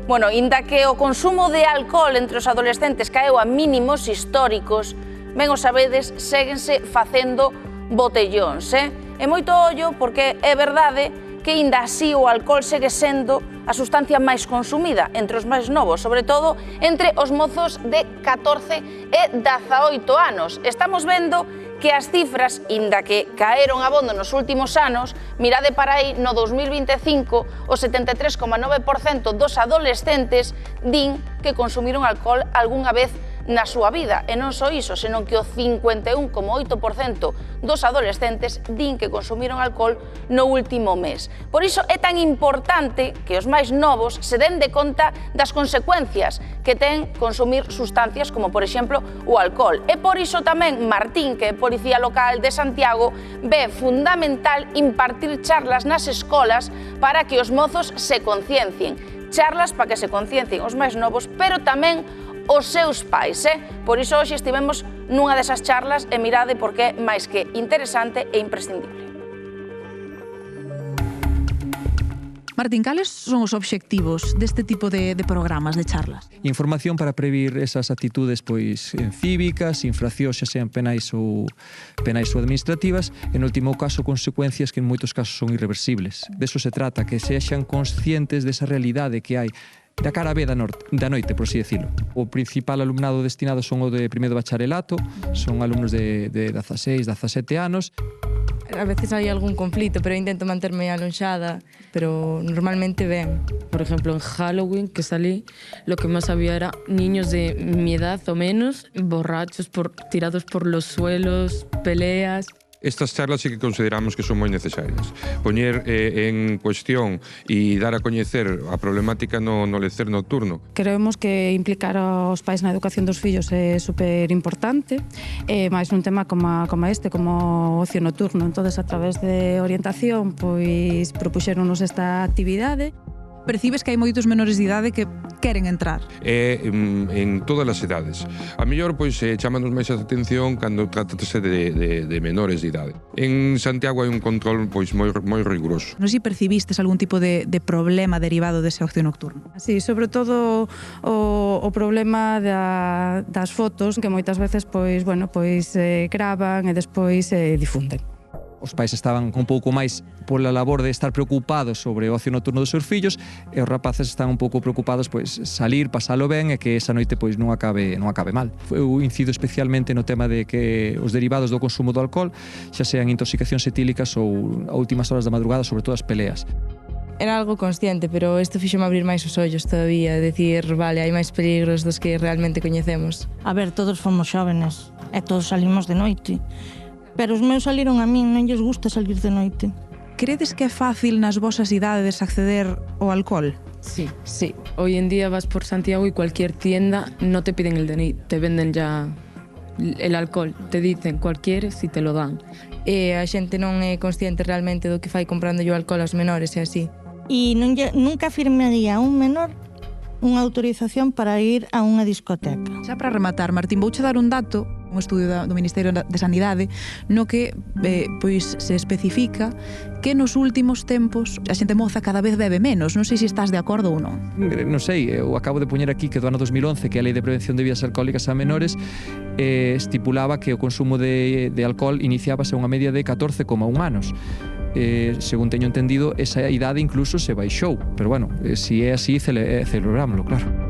Bueno, inda que o consumo de alcohol entre os adolescentes caeu a mínimos históricos, ben o sabedes, séguense facendo botellóns, E moito ollo porque é verdade que inda así o alcohol segue sendo a sustancia máis consumida entre os máis novos, sobre todo entre os mozos de 14 e 18 anos. Estamos vendo que as cifras, inda que caeron abondo nos últimos anos, mirade para aí, no 2025, o 73,9% dos adolescentes din que consumiron alcohol algunha vez na súa vida. E non só iso, senón que o 51,8% dos adolescentes din que consumiron alcohol no último mes. Por iso é tan importante que os máis novos se den de conta das consecuencias que ten consumir sustancias como, por exemplo, o alcohol. E por iso tamén Martín, que é policía local de Santiago, ve fundamental impartir charlas nas escolas para que os mozos se conciencien. Charlas para que se conciencien os máis novos, pero tamén os seus pais, Por iso hoxe estivemos nunha desas charlas e mirade porque é máis que interesante e imprescindible. Martín, cales son os obxectivos deste tipo de programas, de charlas? Información para previr esas actitudes cívicas, infraccións xa sean penais ou administrativas, e no último caso consecuencias que en moitos casos son irreversibles. De eso se trata, que sexan conscientes desa realidade que hai da cara B da noite, por así decirlo. O principal alumnado destinado son o de primeiro bacharelato, son alumnos de 16, 17 anos. A veces hai algún conflito, pero intento manterme alonxada, pero normalmente ben. Por ejemplo, en Halloween, que salí, lo que más había era niños de mi edad o menos, borrachos, tirados por los suelos, peleas. Estas charlas sí que consideramos que son moi necesarias. Poñer en cuestión e dar a coñecer a problemática no lecer nocturno. Creemos que implicar aos pais na educación dos fillos é super importante, máis nun tema como este, como ocio nocturno. Entonces, a través de orientación, pois propuxéronos esta actividade. Percibes que hai moitos menores de idade que queren entrar? En todas as edades. A mellor, chamanos máis a atención cando trátase de menores de idade. En Santiago hai un control moi riguroso. Non sei se percibistes algún tipo de problema derivado dese ocio nocturno? Sí, sobre todo o problema das fotos, que moitas veces gravan e despois difunden. Os pais estaban un pouco máis pola labor de estar preocupados sobre o ocio nocturno dos seus fillos, e os rapaces están un pouco preocupados salir, pasalo ben e que esa noite non acabe mal. Eu incido especialmente no tema de que os derivados do consumo do alcohol, xa sean intoxicacións etílicas ou a últimas horas da madrugada, sobre todo as peleas. Era algo consciente, pero isto fíxome abrir máis os ollos todavía, decir, vale, hai máis peligros dos que realmente coñecemos. A ver, todos fomos xóvenes e todos salimos de noite. Pero os meus saliron a min, non lles gusta salir de noite. Credes que é fácil nas vosas idades acceder ao alcohol? Sí. Hoy en día vas por Santiago y cualquier tienda no te piden el DNI, te venden ya el alcohol. Te dicen cuál quieres y te lo dan. E a xente non é consciente realmente do que fai comprando o alcohol aos menores e así. E nunca firmaría un menor unha autorización para ir a unha discoteca. Xa para rematar, Martín, vouche dar un dato, un estudio do Ministerio de Sanidade, no que se especifica que nos últimos tempos a xente moza cada vez bebe menos. Non sei se estás de acordo ou non. Non sei, eu acabo de poñer aquí que do ano 2011, que a Lei de Prevención de Bebidas Alcohólicas a Menores estipulaba que o consumo de alcohol iniciábase a unha media de 14,1 anos. Según teño entendido, esa idade incluso se baixou, pero bueno, se é así, celebrámoslo, claro.